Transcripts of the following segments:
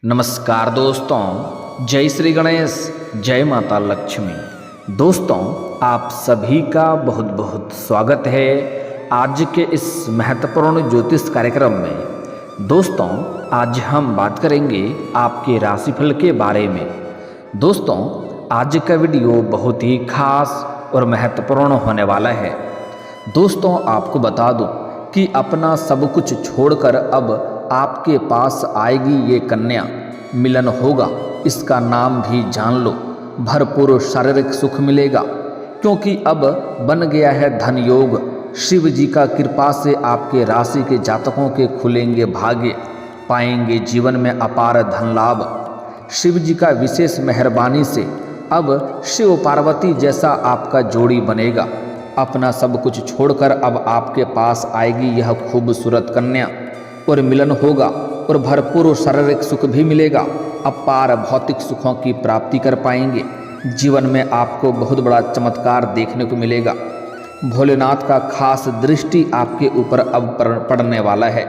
नमस्कार दोस्तों, जय श्री गणेश, जय माता लक्ष्मी। दोस्तों, आप सभी का बहुत बहुत स्वागत है आज के इस महत्वपूर्ण ज्योतिष कार्यक्रम में। दोस्तों, आज हम बात करेंगे आपके राशिफल के बारे में। दोस्तों, आज का वीडियो बहुत ही खास और महत्वपूर्ण होने वाला है। दोस्तों, आपको बता दूं कि अपना सब कुछ छोड़कर अब आपके पास आएगी ये कन्या, मिलन होगा, इसका नाम भी जान लो। भरपूर शारीरिक सुख मिलेगा क्योंकि अब बन गया है धन योग। शिव जी का कृपा से आपके राशि के जातकों के खुलेंगे भाग्य, पाएंगे जीवन में अपार धन लाभ। शिव जी का विशेष मेहरबानी से अब शिव पार्वती जैसा आपका जोड़ी बनेगा। अपना सब कुछ छोड़कर अब आपके पास आएगी यह खूबसूरत कन्या और मिलन होगा और भरपूर शारीरिक सुख भी मिलेगा। अपार भौतिक सुखों की प्राप्ति कर पाएंगे। जीवन में आपको बहुत बड़ा चमत्कार देखने को मिलेगा। भोलेनाथ का खास दृष्टि आपके ऊपर अब पड़ने वाला है,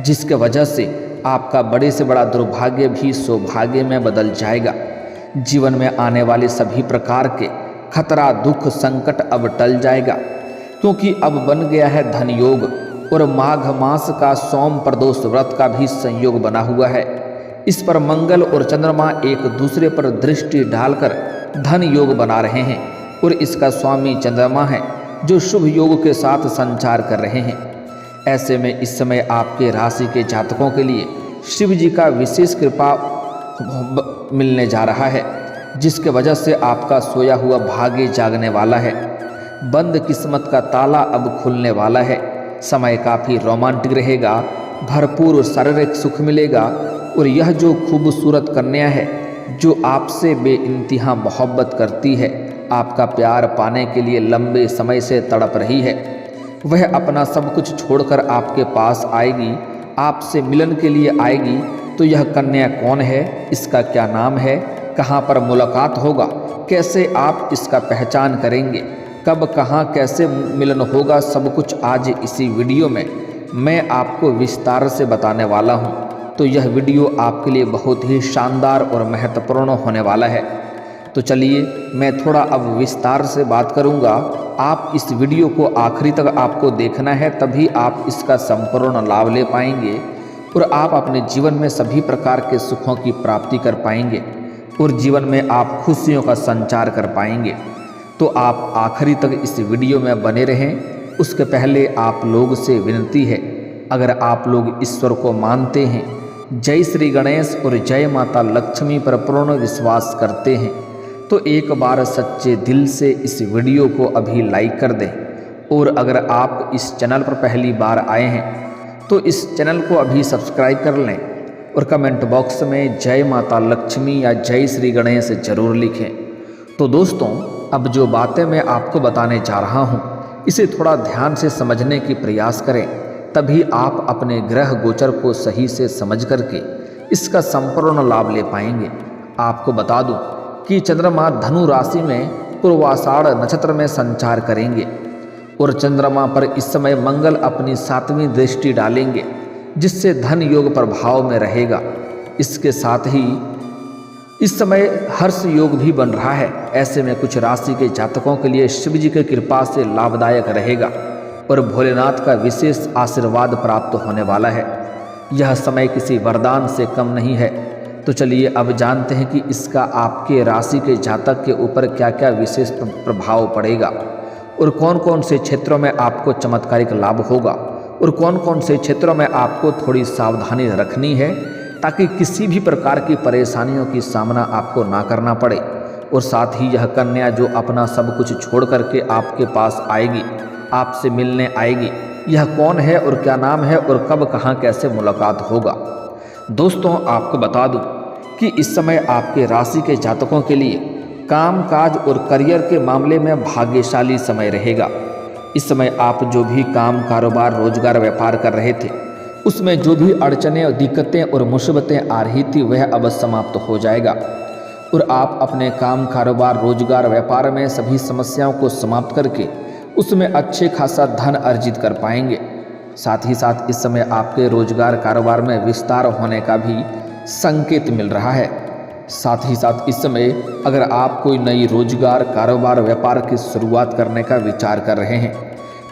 जिसके वजह से आपका बड़े से बड़ा दुर्भाग्य भी सौभाग्य में बदल जाएगा। जीवन में आने वाले सभी प्रकार के खतरा, दुख, संकट अब टल जाएगा क्योंकि अब बन गया है धन योग और माघ मास का सोम प्रदोष व्रत का भी संयोग बना हुआ है। इस पर मंगल और चंद्रमा एक दूसरे पर दृष्टि डालकर धन योग बना रहे हैं और इसका स्वामी चंद्रमा है जो शुभ योग के साथ संचार कर रहे हैं। ऐसे में इस समय आपके राशि के जातकों के लिए शिव जी का विशेष कृपा मिलने जा रहा है, जिसके वजह से आपका सोया हुआ भाग्य जागने वाला है। बंद किस्मत का ताला अब खुलने वाला है। समय काफ़ी रोमांटिक रहेगा, भरपूर शारीरिक सुख मिलेगा और यह जो खूबसूरत कन्या है जो आपसे बेइंतहा मोहब्बत करती है, आपका प्यार पाने के लिए लंबे समय से तड़प रही है, वह अपना सब कुछ छोड़कर आपके पास आएगी, आपसे मिलन के लिए आएगी। तो यह कन्या कौन है, इसका क्या नाम है, कहाँ पर मुलाकात होगा, कैसे आप इसका पहचान करेंगे, कब कहाँ कैसे मिलन होगा, सब कुछ आज इसी वीडियो में मैं आपको विस्तार से बताने वाला हूँ। तो यह वीडियो आपके लिए बहुत ही शानदार और महत्वपूर्ण होने वाला है। तो चलिए मैं थोड़ा अब विस्तार से बात करूँगा। आप इस वीडियो को आखिरी तक आपको देखना है, तभी आप इसका संपूर्ण लाभ ले पाएंगे और आप अपने जीवन में सभी प्रकार के सुखों की प्राप्ति कर पाएंगे और जीवन में आप खुशियों का संचार कर पाएंगे। तो आप आखिरी तक इस वीडियो में बने रहें। उसके पहले आप लोग से विनती है, अगर आप लोग ईश्वर को मानते हैं, जय श्री गणेश और जय माता लक्ष्मी पर पूर्ण विश्वास करते हैं, तो एक बार सच्चे दिल से इस वीडियो को अभी लाइक कर दें। और अगर आप इस चैनल पर पहली बार आए हैं तो इस चैनल को अभी सब्सक्राइब कर लें और कमेंट बॉक्स में जय माता लक्ष्मी या जय श्री गणेश जरूर लिखें। तो दोस्तों, अब जो बातें मैं आपको बताने जा रहा हूँ, इसे थोड़ा ध्यान से समझने की प्रयास करें, तभी आप अपने ग्रह गोचर को सही से समझ करके इसका संपूर्ण लाभ ले पाएंगे। आपको बता दूं कि चंद्रमा धनु राशि में पूर्वाषाढ़ नक्षत्र में संचार करेंगे और चंद्रमा पर इस समय मंगल अपनी 7वीं दृष्टि डालेंगे, जिससे धन योग प्रभाव में रहेगा। इसके साथ ही इस समय हर्ष योग भी बन रहा है। ऐसे में कुछ राशि के जातकों के लिए शिव जी की कृपा से लाभदायक रहेगा और भोलेनाथ का विशेष आशीर्वाद प्राप्त होने वाला है। यह समय किसी वरदान से कम नहीं है। तो चलिए अब जानते हैं कि इसका आपके राशि के जातक के ऊपर क्या क्या विशेष प्रभाव पड़ेगा और कौन कौन से क्षेत्रों में आपको चमत्कारिक लाभ होगा और कौन कौन से क्षेत्रों में आपको थोड़ी सावधानी रखनी है, ताकि किसी भी प्रकार की परेशानियों की सामना आपको ना करना पड़े। और साथ ही यह कन्या जो अपना सब कुछ छोड़ करके आपके पास आएगी, आपसे मिलने आएगी, यह कौन है और क्या नाम है और कब कहाँ कैसे मुलाकात होगा। दोस्तों, आपको बता दूं कि इस समय आपके राशि के जातकों के लिए काम काज और करियर के मामले में भाग्यशाली समय रहेगा। इस समय आप जो भी काम, कारोबार, रोजगार, व्यापार कर रहे थे, उसमें जो भी अड़चनें और दिक्कतें और मुसीबतें आ रही थी, वह अब समाप्त हो जाएगा और आप अपने काम, कारोबार, रोजगार, व्यापार में सभी समस्याओं को समाप्त करके उसमें अच्छे खासा धन अर्जित कर पाएंगे। साथ ही साथ इस समय आपके रोजगार, कारोबार में विस्तार होने का भी संकेत मिल रहा है। साथ ही साथ इस समय अगर आप कोई नई रोजगार, कारोबार, व्यापार की शुरुआत करने का विचार कर रहे हैं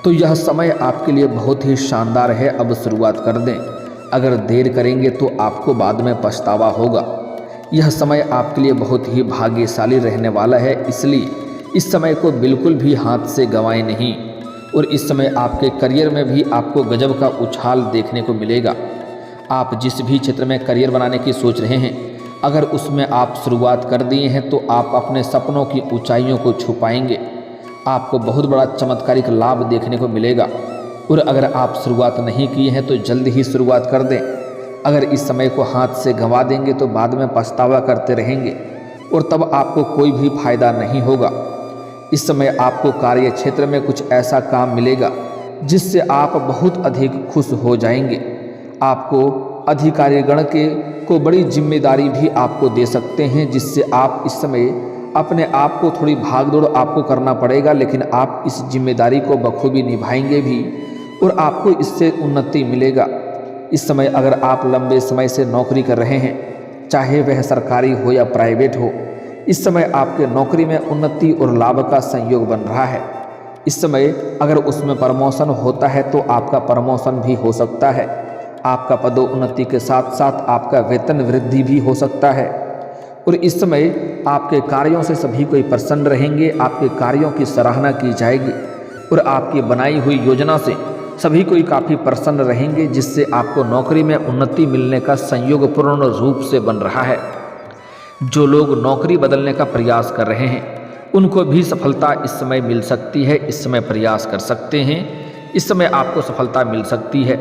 तो यह समय आपके लिए बहुत ही शानदार है। अब शुरुआत कर दें, अगर देर करेंगे तो आपको बाद में पछतावा होगा। यह समय आपके लिए बहुत ही भाग्यशाली रहने वाला है, इसलिए इस समय को बिल्कुल भी हाथ से गंवाएं नहीं। और इस समय आपके करियर में भी आपको गजब का उछाल देखने को मिलेगा। आप जिस भी क्षेत्र में करियर बनाने की सोच रहे हैं, अगर उसमें आप शुरुआत कर दिए हैं तो आप अपने सपनों की ऊंचाइयों को छू पाएंगे। आपको बहुत बड़ा चमत्कारिक लाभ देखने को मिलेगा। और अगर आप शुरुआत नहीं किए हैं तो जल्द ही शुरुआत कर दें। अगर इस समय को हाथ से गंवा देंगे तो बाद में पछतावा करते रहेंगे और तब आपको कोई भी फायदा नहीं होगा। इस समय आपको कार्य क्षेत्र में कुछ ऐसा काम मिलेगा जिससे आप बहुत अधिक खुश हो जाएंगे। आपको अधिकारीगण को बड़ी जिम्मेदारी भी आपको दे सकते हैं, जिससे आप इस समय अपने आप को थोड़ी भागदौड़ आपको करना पड़ेगा, लेकिन आप इस जिम्मेदारी को बखूबी निभाएंगे भी और आपको इससे उन्नति मिलेगा। इस समय अगर आप लंबे समय से नौकरी कर रहे हैं, चाहे वह सरकारी हो या प्राइवेट हो, इस समय आपके नौकरी में उन्नति और लाभ का संयोग बन रहा है। इस समय अगर उसमें प्रमोशन होता है तो आपका प्रमोशन भी हो सकता है। आपका पदोन्नति के साथ साथ आपका वेतन वृद्धि भी हो सकता है। और इस समय आपके कार्यों से सभी कोई प्रसन्न रहेंगे, आपके कार्यों की सराहना की जाएगी और आपकी बनाई हुई योजना से सभी कोई काफ़ी प्रसन्न रहेंगे, जिससे आपको नौकरी में उन्नति मिलने का संयोग पूर्ण रूप से बन रहा है। जो लोग नौकरी बदलने का प्रयास कर रहे हैं उनको भी सफलता इस समय मिल सकती है। इस समय प्रयास कर सकते हैं, इस समय आपको सफलता मिल सकती है।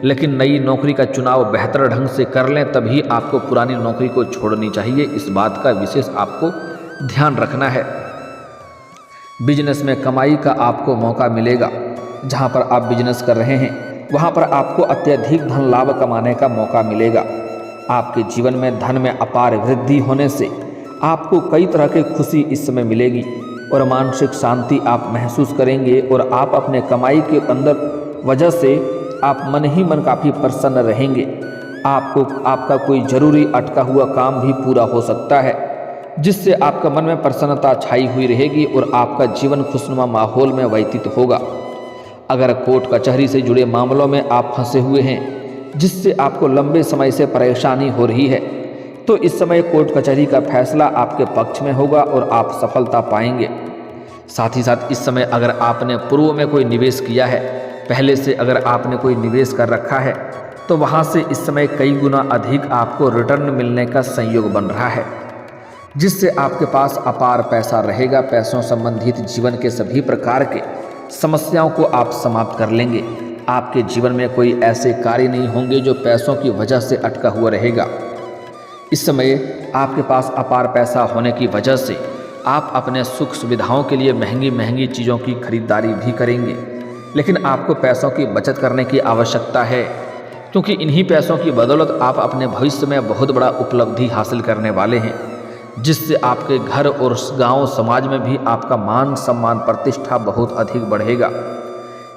लेकिन नई नौकरी का चुनाव बेहतर ढंग से कर लें, तभी आपको पुरानी नौकरी को छोड़नी चाहिए। इस बात का विशेष आपको ध्यान रखना है। बिजनेस में कमाई का आपको मौका मिलेगा। जहां पर आप बिजनेस कर रहे हैं वहां पर आपको अत्यधिक धन लाभ कमाने का मौका मिलेगा। आपके जीवन में धन में अपार वृद्धि होने से आपको कई तरह की खुशी इस समय मिलेगी और मानसिक शांति आप महसूस करेंगे और आप अपने कमाई के अंदर वजह से आप मन ही मन काफ़ी प्रसन्न रहेंगे। आपका कोई जरूरी अटका हुआ काम भी पूरा हो सकता है, जिससे आपका मन में प्रसन्नता छाई हुई रहेगी और आपका जीवन खुशनुमा माहौल में व्यतीत होगा। अगर कोर्ट कचहरी से जुड़े मामलों में आप फंसे हुए हैं, जिससे आपको लंबे समय से परेशानी हो रही है, तो इस समय कोर्ट कचहरी का फैसला आपके पक्ष में होगा और आप सफलता पाएंगे। साथ ही साथ इस समय अगर आपने पूर्व में कोई निवेश किया है, पहले से अगर आपने कोई निवेश कर रखा है, तो वहाँ से इस समय कई गुना अधिक आपको रिटर्न मिलने का संयोग बन रहा है, जिससे आपके पास अपार पैसा रहेगा। पैसों संबंधित जीवन के सभी प्रकार के समस्याओं को आप समाप्त कर लेंगे। आपके जीवन में कोई ऐसे कार्य नहीं होंगे जो पैसों की वजह से अटका हुआ रहेगा। इस समय आपके पास अपार पैसा होने की वजह से आप अपने सुख सुविधाओं के लिए महंगी महंगी चीज़ों की खरीदारी भी करेंगे, लेकिन आपको पैसों की बचत करने की आवश्यकता है, क्योंकि इन्हीं पैसों की बदौलत आप अपने भविष्य में बहुत बड़ा उपलब्धि हासिल करने वाले हैं, जिससे आपके घर और गांव समाज में भी आपका मान सम्मान प्रतिष्ठा बहुत अधिक बढ़ेगा।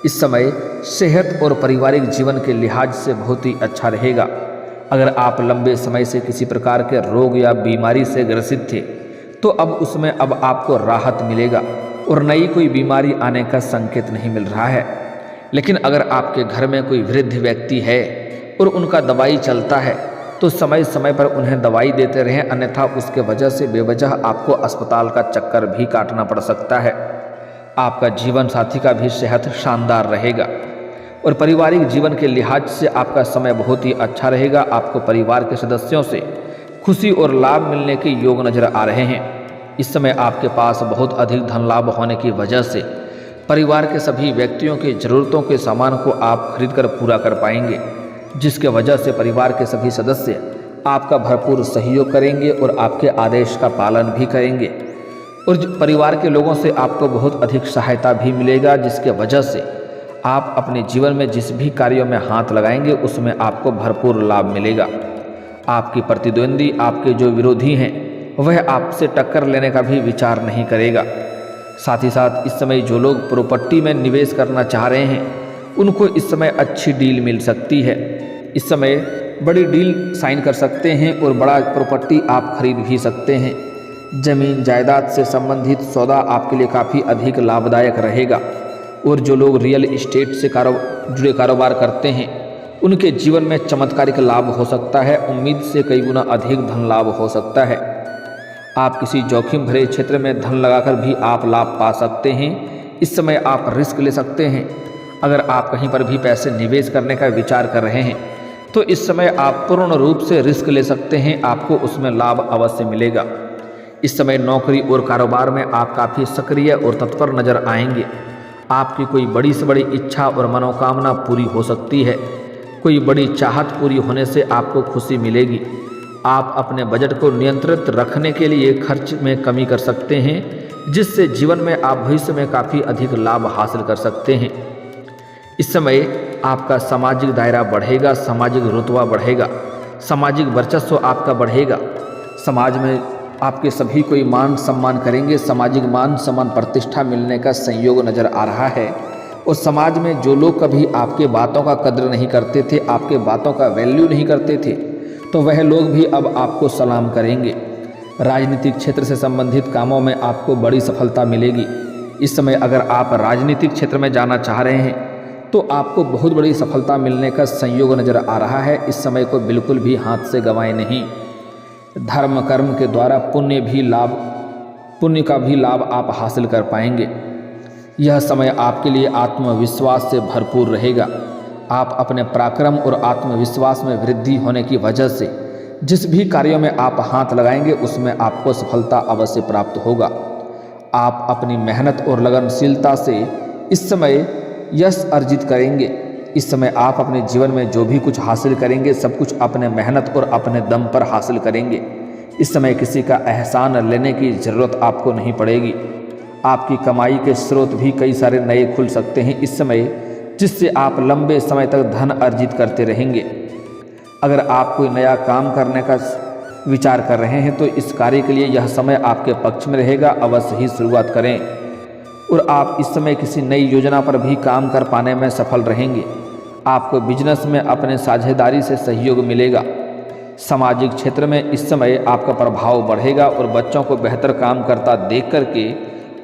इस समय सेहत और पारिवारिक जीवन के लिहाज से बहुत ही अच्छा रहेगा। अगर आप लंबे समय से किसी प्रकार के रोग या बीमारी से ग्रसित थे, तो उसमें अब आपको राहत मिलेगा और नई कोई बीमारी आने का संकेत नहीं मिल रहा है। लेकिन अगर आपके घर में कोई वृद्ध व्यक्ति है और उनका दवाई चलता है, तो समय समय पर उन्हें दवाई देते रहें, अन्यथा उसके वजह से बेवजह आपको अस्पताल का चक्कर भी काटना पड़ सकता है। आपका जीवन साथी का भी सेहत शानदार रहेगा और पारिवारिक जीवन के लिहाज से आपका समय बहुत ही अच्छा रहेगा। आपको परिवार के सदस्यों से खुशी और लाभ मिलने के योग नजर आ रहे हैं। इस समय आपके पास बहुत अधिक धन लाभ होने की वजह से परिवार के सभी व्यक्तियों की ज़रूरतों के सामान को आप खरीद कर पूरा कर पाएंगे, जिसके वजह से परिवार के सभी सदस्य आपका भरपूर सहयोग करेंगे और आपके आदेश का पालन भी करेंगे। और परिवार के लोगों से आपको बहुत अधिक सहायता भी मिलेगा, जिसके वजह से आप अपने जीवन में जिस भी कार्यों में हाथ लगाएंगे उसमें आपको भरपूर लाभ मिलेगा। आपकी प्रतिद्वंदी, आपके जो विरोधी हैं, वह आपसे टक्कर लेने का भी विचार नहीं करेगा। साथ ही साथ इस समय जो लोग प्रॉपर्टी में निवेश करना चाह रहे हैं, उनको इस समय अच्छी डील मिल सकती है। इस समय बड़ी डील साइन कर सकते हैं और बड़ा प्रॉपर्टी आप खरीद भी सकते हैं। ज़मीन जायदाद से संबंधित सौदा आपके लिए काफ़ी अधिक लाभदायक रहेगा। और जो लोग रियल इस्टेट से जुड़े कारोबार करते हैं उनके जीवन में चमत्कारिक लाभ हो सकता है। उम्मीद से कई गुना अधिक धन लाभ हो सकता है। आप किसी जोखिम भरे क्षेत्र में धन लगाकर भी आप लाभ पा सकते हैं। इस समय आप रिस्क ले सकते हैं। अगर आप कहीं पर भी पैसे निवेश करने का विचार कर रहे हैं तो इस समय आप पूर्ण रूप से रिस्क ले सकते हैं, आपको उसमें लाभ अवश्य मिलेगा। इस समय नौकरी और कारोबार में आप काफ़ी सक्रिय और तत्पर नजर आएंगे। आपकी कोई बड़ी से बड़ी इच्छा और मनोकामना पूरी हो सकती है। कोई बड़ी चाहत पूरी होने से आपको खुशी मिलेगी। आप अपने बजट को नियंत्रित रखने के लिए खर्च में कमी कर सकते हैं, जिससे जीवन में आप भविष्य में काफ़ी अधिक लाभ हासिल कर सकते हैं। इस समय आपका सामाजिक दायरा बढ़ेगा, सामाजिक रुतबा बढ़ेगा, सामाजिक वर्चस्व आपका बढ़ेगा। समाज में आपके सभी कोई मान सम्मान करेंगे। सामाजिक मान सम्मान प्रतिष्ठा मिलने का संयोग नज़र आ रहा है। और समाज में जो लोग कभी आपके बातों का कद्र नहीं करते थे, आपके बातों का वैल्यू नहीं करते थे, तो वह लोग भी अब आपको सलाम करेंगे। राजनीतिक क्षेत्र से संबंधित कामों में आपको बड़ी सफलता मिलेगी। इस समय अगर आप राजनीतिक क्षेत्र में जाना चाह रहे हैं तो आपको बहुत बड़ी सफलता मिलने का संयोग नज़र आ रहा है। इस समय को बिल्कुल भी हाथ से गंवाएं नहीं। धर्म कर्म के द्वारा पुण्य का भी लाभ आप हासिल कर पाएंगे। यह समय आपके लिए आत्मविश्वास से भरपूर रहेगा। आप अपने पराक्रम और आत्मविश्वास में वृद्धि होने की वजह से जिस भी कार्यों में आप हाथ लगाएंगे उसमें आपको सफलता अवश्य प्राप्त होगा। आप अपनी मेहनत और लगनशीलता से इस समय यश अर्जित करेंगे। इस समय आप अपने जीवन में जो भी कुछ हासिल करेंगे सब कुछ अपने मेहनत और अपने दम पर हासिल करेंगे। इस समय किसी का एहसान लेने की ज़रूरत आपको नहीं पड़ेगी। आपकी कमाई के स्रोत भी कई सारे नए खुल सकते हैं इस समय, जिससे आप लंबे समय तक धन अर्जित करते रहेंगे। अगर आप कोई नया काम करने का विचार कर रहे हैं तो इस कार्य के लिए यह समय आपके पक्ष में रहेगा। अवश्य ही शुरुआत करें। और आप इस समय किसी नई योजना पर भी काम कर पाने में सफल रहेंगे। आपको बिजनेस में अपने साझेदारी से सहयोग मिलेगा। सामाजिक क्षेत्र में इस समय आपका प्रभाव बढ़ेगा और बच्चों को बेहतर काम करता देख करके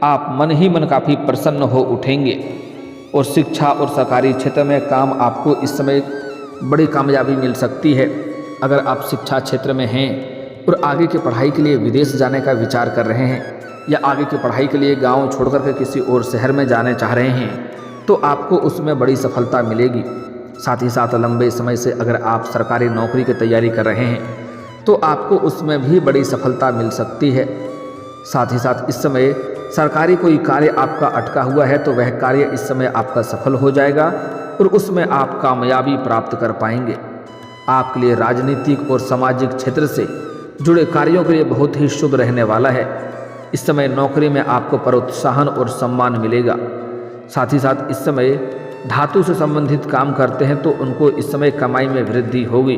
आप मन ही मन काफ़ी प्रसन्न हो उठेंगे। और शिक्षा और सरकारी क्षेत्र में काम आपको इस समय बड़ी कामयाबी मिल सकती है। अगर आप शिक्षा क्षेत्र में हैं और आगे की पढ़ाई के लिए विदेश जाने का विचार कर रहे हैं या आगे की पढ़ाई के लिए गांव छोड़कर के किसी और शहर में जाने चाह रहे हैं तो आपको उसमें बड़ी सफलता मिलेगी। साथ ही साथ लंबे समय से अगर आप सरकारी नौकरी की तैयारी कर रहे हैं तो आपको उसमें भी बड़ी सफलता मिल सकती है। साथ ही साथ इस समय सरकारी कोई कार्य आपका अटका हुआ है तो वह कार्य इस समय आपका सफल हो जाएगा और उसमें आप कामयाबी प्राप्त कर पाएंगे। आपके लिए राजनीतिक और सामाजिक क्षेत्र से जुड़े कार्यों के लिए बहुत ही शुभ रहने वाला है। इस समय नौकरी में आपको प्रोत्साहन और सम्मान मिलेगा। साथ ही साथ इस समय धातु से संबंधित काम करते हैं तो उनको इस समय कमाई में वृद्धि होगी।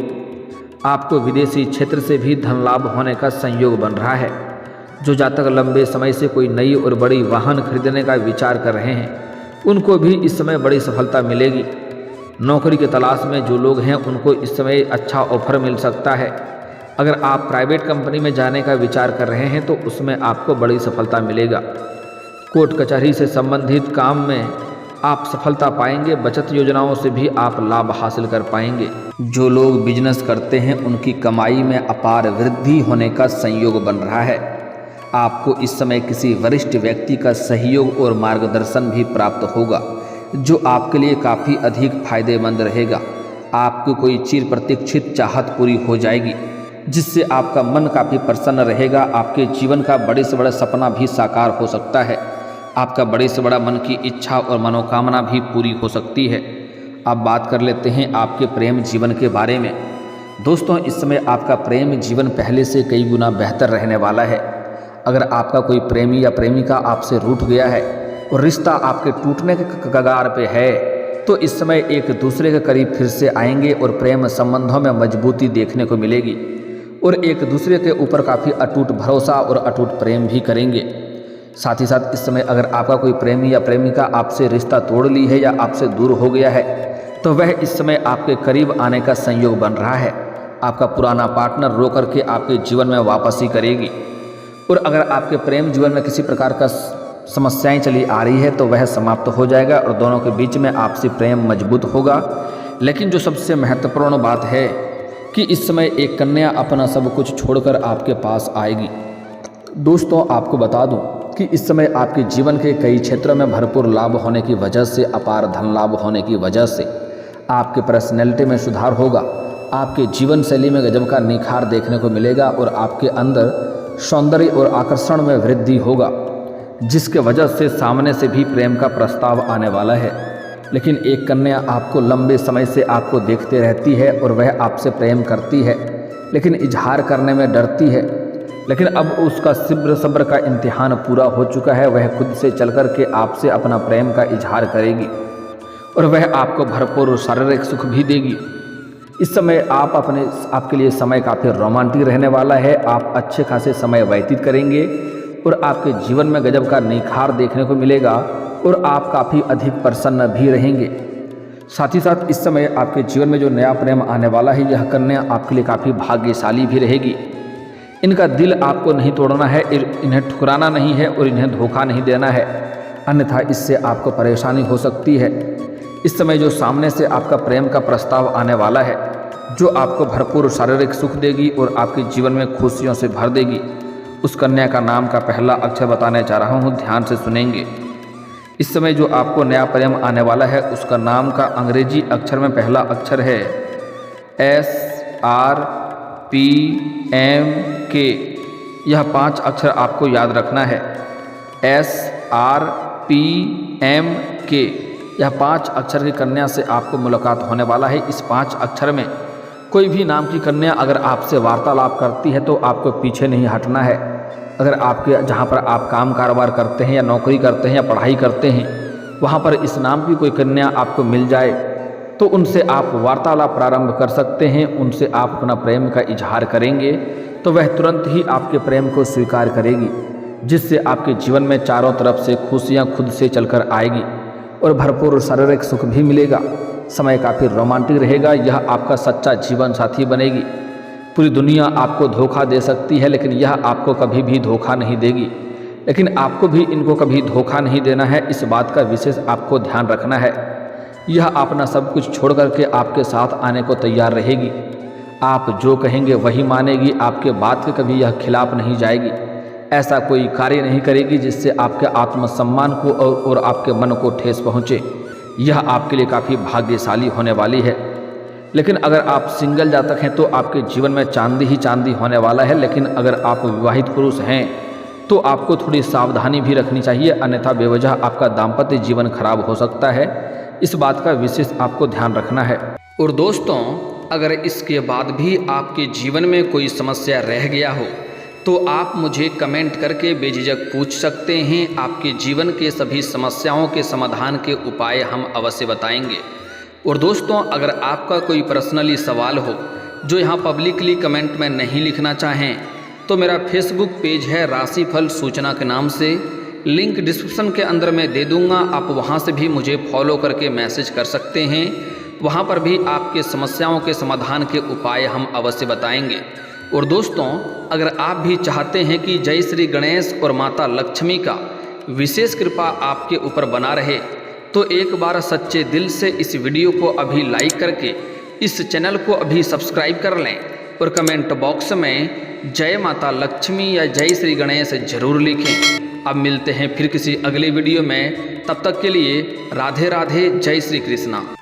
आपको विदेशी क्षेत्र से भी धन लाभ होने का संयोग बन रहा है। जो जातक लंबे समय से कोई नई और बड़ी वाहन खरीदने का विचार कर रहे हैं उनको भी इस समय बड़ी सफलता मिलेगी। नौकरी की तलाश में जो लोग हैं उनको इस समय अच्छा ऑफर मिल सकता है। अगर आप प्राइवेट कंपनी में जाने का विचार कर रहे हैं तो उसमें आपको बड़ी सफलता मिलेगा। कोर्ट कचहरी से संबंधित काम में आप सफलता पाएंगे। बचत योजनाओं से भी आप लाभ हासिल कर पाएंगे। जो लोग बिजनेस करते हैं उनकी कमाई में अपार वृद्धि होने का संयोग बन रहा है। आपको इस समय किसी वरिष्ठ व्यक्ति का सहयोग और मार्गदर्शन भी प्राप्त होगा जो आपके लिए काफ़ी अधिक फायदेमंद रहेगा। आपको कोई चिर प्रतीक्षित चाहत पूरी हो जाएगी जिससे आपका मन काफ़ी प्रसन्न रहेगा। आपके जीवन का बड़े से बड़ा सपना भी साकार हो सकता है। आपका बड़े से बड़ा मन की इच्छा और मनोकामना भी पूरी हो सकती है। अब बात कर लेते हैं आपके प्रेम जीवन के बारे में। दोस्तों, इस समय आपका प्रेम जीवन पहले से कई गुना बेहतर रहने वाला है। अगर आपका कोई प्रेमी या प्रेमिका आपसे रूठ गया है और रिश्ता आपके टूटने के कगार पे है तो इस समय एक दूसरे के करीब फिर से आएंगे और प्रेम संबंधों में मजबूती देखने को मिलेगी और एक दूसरे के ऊपर काफ़ी अटूट भरोसा और अटूट प्रेम भी करेंगे। साथ ही साथ इस समय अगर आपका कोई प्रेमी या प्रेमिका आपसे रिश्ता तोड़ ली है या आपसे दूर हो गया है तो वह इस समय आपके करीब आने का संयोग बन रहा है। आपका पुराना पार्टनर रो करके आपके जीवन में वापसी करेगी। और अगर आपके प्रेम जीवन में किसी प्रकार का समस्याएं चली आ रही है तो वह समाप्त हो जाएगा और दोनों के बीच में आपसी प्रेम मजबूत होगा। लेकिन जो सबसे महत्वपूर्ण बात है कि इस समय एक कन्या अपना सब कुछ छोड़कर आपके पास आएगी। दोस्तों, आपको बता दूं कि इस समय आपके जीवन के कई क्षेत्रों में भरपूर लाभ होने की वजह से, अपार धन लाभ होने की वजह से आपके पर्सनैलिटी में सुधार होगा। आपके जीवन शैली में गजब का निखार देखने को मिलेगा और आपके अंदर सौंदर्य और आकर्षण में वृद्धि होगा, जिसके वजह से सामने से भी प्रेम का प्रस्ताव आने वाला है। लेकिन एक कन्या आपको लंबे समय से आपको देखते रहती है और वह आपसे प्रेम करती है, लेकिन इजहार करने में डरती है। लेकिन अब उसका सब्र का इम्तिहान पूरा हो चुका है। वह खुद से चल कर के आपसे अपना प्रेम का इजहार करेगी और वह आपको भरपूर शारीरिक सुख भी देगी। इस समय आपके लिए समय काफ़ी रोमांटिक रहने वाला है। आप अच्छे खासे समय व्यतीत करेंगे और आपके जीवन में गजब का निखार देखने को मिलेगा और आप काफ़ी अधिक प्रसन्न भी रहेंगे। साथ ही साथ इस समय आपके जीवन में जो नया प्रेम आने वाला है, यह कन्या आपके लिए काफ़ी भाग्यशाली भी रहेगी। इनका दिल आपको नहीं तोड़ना है, इन्हें ठुकराना नहीं है और इन्हें धोखा नहीं देना है, अन्यथा इससे आपको परेशानी हो सकती है। इस समय जो सामने से आपका प्रेम का प्रस्ताव आने वाला है, जो आपको भरपूर शारीरिक सुख देगी और आपके जीवन में खुशियों से भर देगी, उस कन्या का नाम का पहला अक्षर बताने जा रहा हूँ, ध्यान से सुनेंगे। इस समय जो आपको नया प्रेम आने वाला है, उसका नाम का अंग्रेजी अक्षर में पहला अक्षर है SRPMK। यह 5 अक्षर आपको याद रखना है, SRPMK। यह 5 अक्षर की कन्या से आपको मुलाकात होने वाला है। इस 5 अक्षर में कोई भी नाम की कन्या अगर आपसे वार्तालाप करती है तो आपको पीछे नहीं हटना है। अगर आपके जहाँ पर आप काम कारोबार करते हैं या नौकरी करते हैं या पढ़ाई करते हैं, वहाँ पर इस नाम की कोई कन्या आपको मिल जाए तो उनसे आप वार्तालाप प्रारंभ कर सकते हैं। उनसे आप अपना प्रेम का इजहार करेंगे तो वह तुरंत ही आपके प्रेम को स्वीकार करेगी, जिससे आपके जीवन में चारों तरफ से खुशियाँ खुद से चलकर आएगी और भरपूर शारीरिक सुख भी मिलेगा। समय काफ़ी रोमांटिक रहेगा। यह आपका सच्चा जीवन साथी बनेगी। पूरी दुनिया आपको धोखा दे सकती है, लेकिन यह आपको कभी भी धोखा नहीं देगी। लेकिन आपको भी इनको कभी धोखा नहीं देना है, इस बात का विशेष आपको ध्यान रखना है। यह अपना सब कुछ छोड़ करके आपके साथ आने को तैयार रहेगी। आप जो कहेंगे वही मानेगी, आपके बात के कभी यह खिलाफ नहीं जाएगी। ऐसा कोई कार्य नहीं करेगी जिससे आपके आत्मसम्मान को और आपके मन को ठेस पहुँचे। यह आपके लिए काफ़ी भाग्यशाली होने वाली है। लेकिन अगर आप सिंगल जातक हैं तो आपके जीवन में चांदी ही चांदी होने वाला है। लेकिन अगर आप विवाहित पुरुष हैं तो आपको थोड़ी सावधानी भी रखनी चाहिए, अन्यथा बेवजह आपका दाम्पत्य जीवन खराब हो सकता है। इस बात का विशेष आपको ध्यान रखना है। और दोस्तों, अगर इसके बाद भी आपके जीवन में कोई समस्या रह गया हो तो आप मुझे कमेंट करके बेझिझक पूछ सकते हैं। आपके जीवन के सभी समस्याओं के समाधान के उपाय हम अवश्य बताएंगे। और दोस्तों, अगर आपका कोई पर्सनली सवाल हो जो यहाँ पब्लिकली कमेंट में नहीं लिखना चाहें तो मेरा फेसबुक पेज है राशिफल सूचना के नाम से, लिंक डिस्क्रिप्शन के अंदर मैं दे दूँगा। आप वहाँ से भी मुझे फॉलो करके मैसेज कर सकते हैं। वहाँ पर भी आपके समस्याओं के समाधान के उपाय हम अवश्य बताएंगे। और दोस्तों, अगर आप भी चाहते हैं कि जय श्री गणेश और माता लक्ष्मी का विशेष कृपा आपके ऊपर बना रहे तो एक बार सच्चे दिल से इस वीडियो को अभी लाइक करके इस चैनल को अभी सब्सक्राइब कर लें और कमेंट बॉक्स में जय माता लक्ष्मी या जय श्री गणेश जरूर लिखें। अब मिलते हैं फिर किसी अगले वीडियो में, तब तक के लिए राधे राधे, जय श्री कृष्णा।